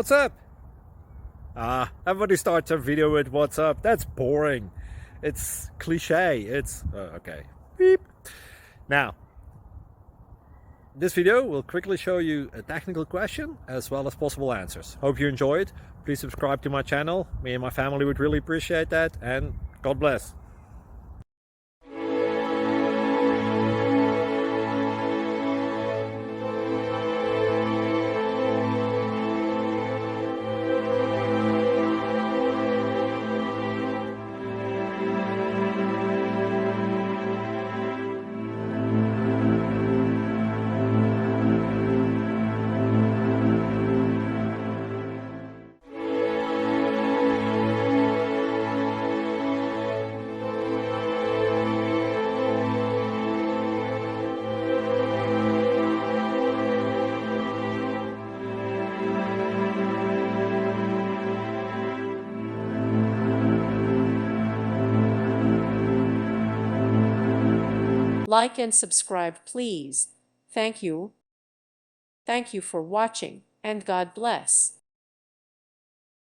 What's up? Everybody starts a video with what's up. That's boring. It's cliche. It's okay. Beep. Now, this video will quickly show you a technical question as well as possible answers. Hope you enjoy it. Please subscribe to my channel. Me and my family would really appreciate that, and God bless. Like and subscribe, please. Thank you. Thank you for watching, and God bless.